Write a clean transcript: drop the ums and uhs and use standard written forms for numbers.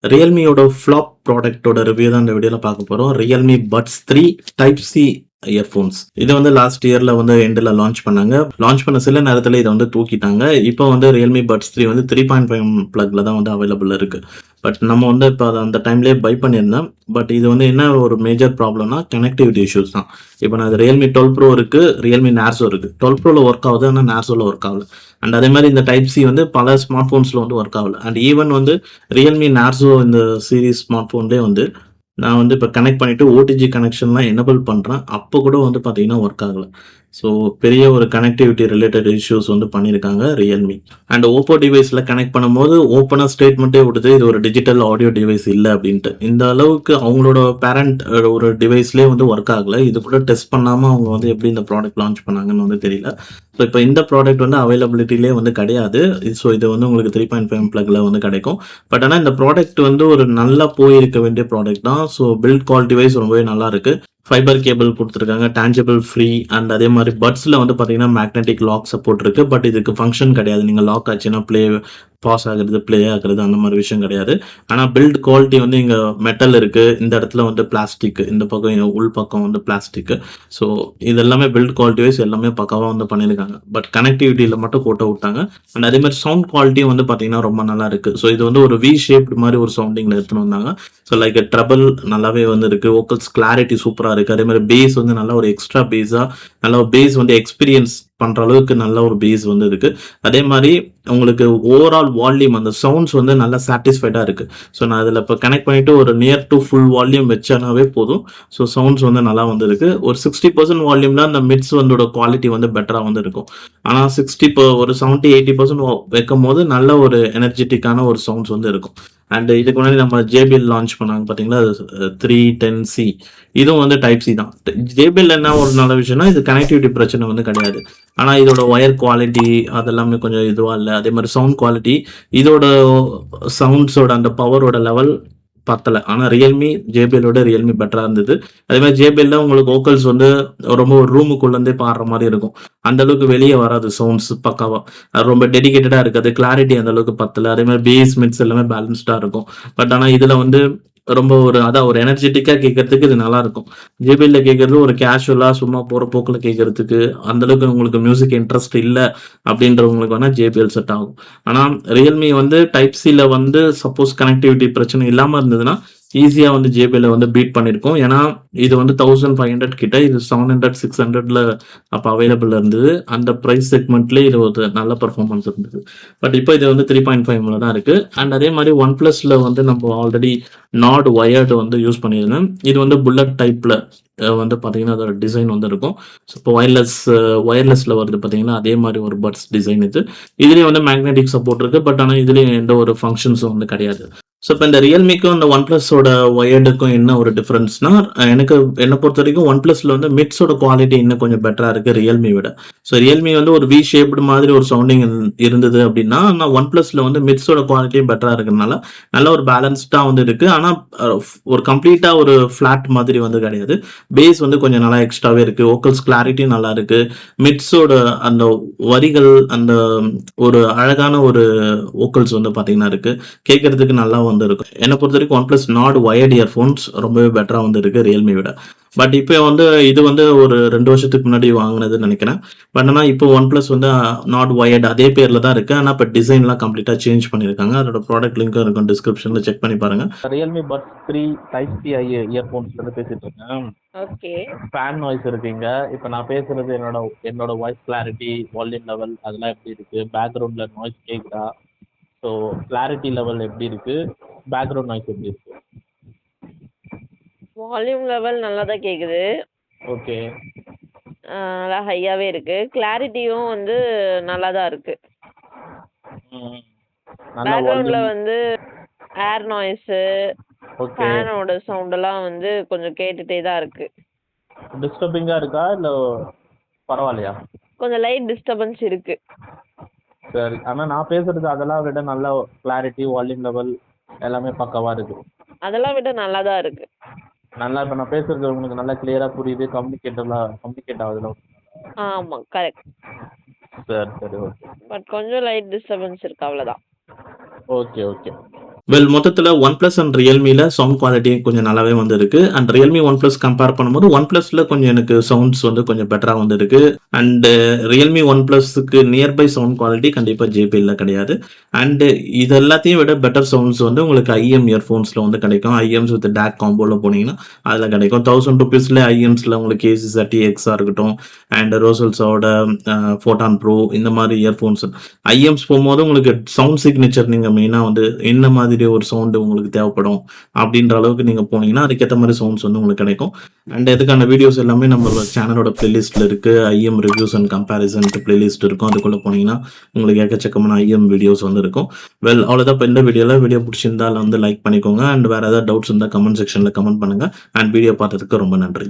ரியல்மியோட flop ப்ராடக்ட்டோட review தான் இந்த வீடியோல பார்க்க போறோம். Realme buds 3 type C earphones. இது வந்து லாஸ்ட் இயர்ல வந்து எண்டுல லான்ச் பண்ணாங்க. லான்ச் பண்ண சில நேரத்துல இத வந்து தூக்கிட்டாங்க. இப்போ வந்து ரியல்மி பட்ஸ் 3 வந்து 3.5 பிளக்ல தான் வந்து அவைலபிள் இருக்கு. பட் நம்ம வந்து இப்ப அத அந்த டைம்லயே பை பண்ணியிருந்தேன். பட் இது வந்து என்ன ஒரு மேஜர் ப்ராப்ளம்னா கனெக்டிவிட்டி இஷ்யூஸ் தான். இப்போ நான் ரியல்மி 12 ப்ரோ இருக்கு, ரியல்மி நார்சோ இருக்கு. 12 ப்ரோல ஒர்க் ஆகுது, ஆனா நார்சோல ஒர்க் ஆகல. அண்ட் அதே மாதிரி இந்த டைப் சி வந்து பல ஸ்மார்ட் போன்ஸ்ல வந்து ஒர்க் ஆகல. அண்ட் ஈவன் வந்து ரியல்மி நார்சோ இந்த சீரிஸ் ஸ்மார்ட் ஃபோன்லேயே வந்து நான் வந்து இப்போ கனெக்ட் பண்ணிட்டு ஓடிஜி கனெக்ஷன்லாம் எனபிள் பண்ணுறேன். அப்போ கூட வந்து பார்த்தீங்கன்னா ஒர்க் ஆகல. ஸோ பெரிய ஒரு கனெக்டிவிட்டி ரிலேட்டட் இஷ்யூஸ் வந்து பண்ணியிருக்காங்க ரியல்மி. அண்ட் ஓப்போ டிவைஸில் கனெக்ட் பண்ணும்போது ஓப்பனாக ஸ்டேட்மெண்ட்டே விடுது இது ஒரு டிஜிட்டல் ஆடியோ டிவைஸ் இல்லை அப்படின்ட்டு. இந்த அளவுக்கு அவங்களோட பேரண்ட் ஒரு டிவைஸ்லேயே வந்து ஒர்க் ஆகலை. இது கூட டெஸ்ட் பண்ணாமல் அவங்க வந்து எப்படி இந்த ப்ராடக்ட் லான்ச் பண்ணாங்கன்னு வந்து தெரியல. ஸோ இப்போ இந்த ப்ராடக்ட் வந்து அவைலபிலிட்டிலே வந்து கிடையாது. ஸோ இது வந்து உங்களுக்கு 3.5 பிளக்ல வந்து கிடைக்கும். பட் ஆனால் இந்த ப்ராடக்ட் வந்து ஒரு நல்லா போயிருக்க வேண்டிய ப்ராடக்ட் தான். ஸோ பில்ட் குவாலிட்டி வைஸ் ரொம்பவே நல்லா இருக்கு. ஃபைபர் கேபிள் கொடுத்துருக்காங்க, டேஞ்சபிள் ஃப்ரீ. அண்ட் அதே மாதிரி பட்ஸில் வந்து பார்த்தீங்கன்னா மேக்னெட்டிக் லாக் சப்போர்ட் இருக்கு. பட் இதுக்கு ஃபங்க்ஷன் கிடையாது. நீங்கள் லாக் ஆச்சுன்னா பாஸ் ஆகுறது, ப்ளே ஆகுறது அந்த மாதிரி விஷயம் கிடையாது. ஆனால் பில்ட் குவாலிட்டி வந்து இங்கே மெட்டல் இருக்கு, இந்த இடத்துல வந்து பிளாஸ்டிக், இந்த பக்கம் உள் பக்கம் வந்து பிளாஸ்டிக். ஸோ இது எல்லாமே பில்ட் குவாலிட்டி வைஸ் எல்லாமே பக்காவாக வந்து பண்ணியிருக்காங்க. பட் கனெக்டிவிட்டியில் மட்டும் கோட்டை விட்டாங்க. அண்ட் அதே மாதிரி சவுண்ட் குவாலிட்டியும் வந்து பார்த்தீங்கன்னா ரொம்ப நல்லா இருக்கு. ஸோ இது வந்து ஒரு வி ஷேப்டு மாதிரி ஒரு சவுண்டிங்கில் எடுத்துன்னு வந்தாங்க. ஸோ லைக் ட்ரபிள் நல்லாவே வந்து இருக்கு. வோக்கல்ஸ் கிளாரிட்டி சூப்பராக இருக்கு. அதே மாதிரி பேஸ் வந்து நல்ல ஒரு எக்ஸ்ட்ரா பேஸாக நல்ல ஒரு பேஸ் வந்து எக்ஸ்பீரியன்ஸ் பண்ணுற அளவுக்கு நல்ல ஒரு பேஸ் வந்து இருக்கு. அதே மாதிரி உங்களுக்கு ஓவரால் வால்யூம் அந்த சவுண்ட்ஸ் வந்து நல்லா சாட்டிஸ்ஃபைடாக இருக்கு. ஸோ நான் அதில் இப்போ கனெக்ட் பண்ணிட்டு ஒரு நியர் டு ஃபுல் வால்யூம் வச்சானாவே போதும். ஸோ சவுண்ட்ஸ் வந்து நல்லா வந்து இருக்கு. ஒரு 60% வால்யூம்ல அந்த மிட்ஸ் வந்தோட குவாலிட்டி வந்து பெட்டராக வந்து இருக்கும். ஆனால் 60 ஒரு 70-80% வைக்கும் போது நல்ல ஒரு எனர்ஜெட்டிக்கான ஒரு சவுண்ட்ஸ் வந்து இருக்கும். அண்ட் இதுக்கு முன்னாடி நம்ம JBL லான்ச் பண்ணாங்க பார்த்தீங்களா, 310C. இதுவும் வந்து டைப் சி தான். JBL என்ன ஒரு நல்ல விஷயம்னா இது கனெக்டிவிட்டி பிரச்சனை வந்து கிடையாது. ஆனால் இதோட ஒயர் குவாலிட்டி அதெல்லாமே கொஞ்சம் இதுவாக இல்லை. அதே மாதிரி சவுண்ட் குவாலிட்டி, இதோட சவுண்ட்ஸோட அந்த பவரோட லெவல் பத்தல. ஆனா JBLஓட ரியல்மி பெட்டரா இருந்தது. அதே மாதிரி JBLல உங்களுக்கு வோக்கல்ஸ் வந்து ரொம்ப ஒரு ரூமுக்குள்ள இருந்தே பாடுற மாதிரி இருக்கும். அந்த அளவுக்கு வெளியே வராது சவுண்ட்ஸ் பக்காவா. அது ரொம்ப டெடிகேட்டடா இருக்காது. கிளாரிட்டி அந்த அளவுக்கு பத்தல. அதே மாதிரி பேஸ் மிட்ஸ் எல்லாமே பேலன்ஸ்டா இருக்கும். பட் ஆனா இதுல வந்து ரொம்ப ஒரு அதான் ஒரு எனர்ஜெட்டிக்கா கேட்கறதுக்கு இது நல்லா இருக்கும். JBLல கேட்கறது ஒரு கேஷுவலா சும்மா போற போக்குல கேட்கறதுக்கு அந்த அளவுக்கு உங்களுக்கு மியூசிக் இன்ட்ரெஸ்ட் இல்ல அப்படின்றவங்களுக்கு வேணா JBL செட் ஆகும். ஆனா ரியல்மி வந்து டைப் சில வந்து சப்போஸ் கனெக்டிவிட்டி பிரச்சனை இல்லாம இருந்ததுன்னா ஈஸியா வந்து JBL வந்து பீட் பண்ணிருக்கும். ஏன்னா இது வந்து 1500 கிட்ட, இது 700 600ல அப்ப அவைலபிள் இருந்தது. அந்த பிரைஸ் செக்மெண்ட்லயே இது ஒரு நல்ல பெர்ஃபார்மன்ஸ் இருந்தது. பட் இப்போ இது வந்து 3.5ல தான் இருக்கு. அண்ட் அதே மாதிரி ஒன் பிளஸ்ல வந்து நம்ம ஆல்ரெடி நாட் வயர்டு வந்து யூஸ் பண்ணியிருந்தேன். இது வந்து புல்லட் டைப்ல வந்து பார்த்தீங்கன்னா அதோட டிசைன் வந்து இருக்கும். ஸோ இப்போ ஒயர்லெஸ்ல வருது பார்த்தீங்கன்னா அதே மாதிரி ஒரு பட்ஸ் டிசைன் இது. இதுலேயும் வந்து மேக்னெட்டிக் சப்போர்ட் இருக்கு. பட் ஆனால் இதுலேயும் எந்த ஒரு ஃபங்க்ஷன்ஸும் வந்து கிடையாது. ஸோ இப்போ இந்த ரியல்மிக்கும் இந்த ஒன் பிளஸோட ஒயர்டுக்கும் என்ன ஒரு டிஃபரன்ஸ்னா, எனக்கு என்னை பொறுத்த வரைக்கும் ஒன் பிளஸ்ல வந்து மிட்ஸோட குவாலிட்டி இன்னும் கொஞ்சம் பெட்டரா இருக்கு ரியல்மி விட. ஸோ ரியல்மி வந்து ஒரு வி ஷேப்டு மாதிரி ஒரு சவுண்டிங் இருந்தது அப்படின்னா, ஆனால் ஒன் பிளஸ்ல வந்து மிட்ஸோட குவாலிட்டியும் பெட்டரா இருக்கிறதுனால நல்ல ஒரு பேலன்ஸ்டா வந்து இருக்கு. ஆனால் ஒரு கம்ப்ளீட்டா ஒரு ஃபிளாட் மாதிரி வந்து கிடையாது. பேஸ் வந்து கொஞ்சம் நல்லா எக்ஸ்ட்ராவே இருக்கு. வோக்கல்ஸ் கிளாரிட்டியும் நல்லா இருக்கு. மிட்ஸோட அந்த வரிகள் அந்த ஒரு அழகான ஒரு வோக்கல்ஸ் வந்து பார்த்தீங்கன்னா இருக்கு. கேட்கறதுக்கு நல்லா வந்து இருக்கும். என்ன பொறுத்த வரைக்கும் one plus not wired earphones ரொம்பவே பெட்டரா வந்து இருக்கு ரியல்மி விட. பட் இப்போ வந்து இது வந்து ஒரு 2 வருஷத்துக்கு முன்னாடி வாங்கினதுன்னு நினைக்கிறேன். பட் ஆனால் இப்போ ஒன் பிளஸ் வந்து நாட் வயர்ட் அதே பேர்ல தான் இருக்கு. ஆனால் இப்போ டிசைன்லாம் கம்ப்ளீட்டா சேஞ்ச் பண்ணியிருக்காங்க. அதோட ப்ராடக்ட் லிங்க் இருக்கும் டிஸ்கிரிப்ஷன்ல, செக் பண்ணி பாருங்க. ரியல்மி பட்ஸ் 3 டைப் சி இயர்ஃபோன்ஸ்ல இருந்து பேசிட்டு இருக்கேன். ஓகே. ஃபேன் நாய்ஸ் இருக்குங்க. இப்போ நான் பேசுறது என்னோட வாய்ஸ் கிளாரிட்டி, வால்யூம் லெவல் அதெல்லாம் எப்படி இருக்கு? பேக்ரவுண்ட்ல நாய்ஸ் கேக்குதா? ஸோ கிளாரிட்டி லெவல் எப்படி இருக்கு? பேக்ரவுண்ட் நாய்ஸ் எப்படி இருக்கு? வால்யூம் லெவல் நல்லா தான் கேக்குது. ஓகே. நல்லா ஹையாவே இருக்கு. கிளாரிட்டியும் வந்து நல்லா தான் இருக்கு. ம். நல்ல பேக்ரவுண்ட்ல வால்யூம். வந்து ஏர் நாய்ஸ், ஓகே. ஃபேனோட சவுண்ட் எல்லாம் வந்து கொஞ்சம் கேட்டுட்டே தான் இருக்கு. டிஸ்டர்பிங்கா இருக்கா இல்ல பரவாயில்லையா? கொஞ்சம் லைட் டிஸ்டர்பன்ஸ் இருக்கு. சரி. ஆனா நான் பேசுறது அதெல்லாம் விட நல்ல கிளாரிட்டி, வால்யூம் லெவல் எல்லாமே பக்காவா இருக்கு. அதெல்லாம் விட நல்லா தான் இருக்கு. நல்லா இப்போ நான் பேசுறது உங்களுக்கு நல்லா கிளியரா புரியுது, கம்யூனிகேட் ஆகுதுல? ஆமா, கரெக்ட். சரி சரி ஓகே. பட் கொஞ்சம் லைட் டிஸ்டர்பன்ஸ் இருக்கு, அவ்வளவுதான். Okay okay. வெல் மொத்தத்துல OnePlus அண்ட் Realmeல சவுண்ட் குவாலிட்டி கொஞ்சம் நல்லாவே வந்து இருக்கு. அண்ட் Realme OnePlus கம்பேர் பண்ணும்போது OnePlusல கொஞ்சம் எனக்கு சவுண்ட்ஸ் வந்து கொஞ்சம் பெட்டரா வந்து இருக்கு. அண்ட் Realme OnePlusக்கு நியர்பை சவுண்ட் குவாலிட்டி கண்டிப்பா JBLல கிடையாது. அண்ட் இது எல்லாத்தையும் விட பெட்டர் சவுண்ட்ஸ் வந்து உங்களுக்கு IM இயர்ஃபோன்ஸ்ல வந்து கிடைக்கும். IMs வித் DAC காம்போல போனீங்கன்னா அதுல கிடைக்கும். 1000 ரூபீஸ்ல IMஸ்ல உங்களுக்கு AC30Xஆ இருக்கட்டும் அண்ட் ரோசல்ஸோட Photon Pro இந்த மாதிரி இயர்ஃபோன்ஸ் IMs போகும்போது உங்களுக்கு சவுண்ட் சிக்னேச்சர் நீங்க மெயினா வந்து என்ன மாதிரி ஒரு சவுண்ட் உங்களுக்கு தேவைப்படும் அப்படின்ற அளவுக்கு நீங்க போனீங்கன்னா அதுக்கேற்ற மாதிரி சவுண்ட்ஸ் வந்து உங்களுக்கு கிடைக்கும். அண்ட் இதுக்கான வீடியோஸ் எல்லாமே நம்ம சேனலோட பிளேலிஸ்ட்ல இருக்கு. IM reviews and comparison playlist இருக்கும். அதுக்குள்ள போனீங்கன்னா உங்களுக்கு எக்கச்சக்கமான IM வீடியோஸ் வந்து இருக்கும். வெல் அவ்வளோதான் இப்போ இந்த வீடியோ பிடிச்சிருந்தா வந்து லைக் பண்ணிக்கோங்க. அண்ட் வேற ஏதாவது டவுட்ஸ் இருந்தால் கமெண்ட் செக்ஷன்ல கமெண்ட் பண்ணுங்க. அண்ட் வீடியோ பார்த்ததுக்கு ரொம்ப நன்றி.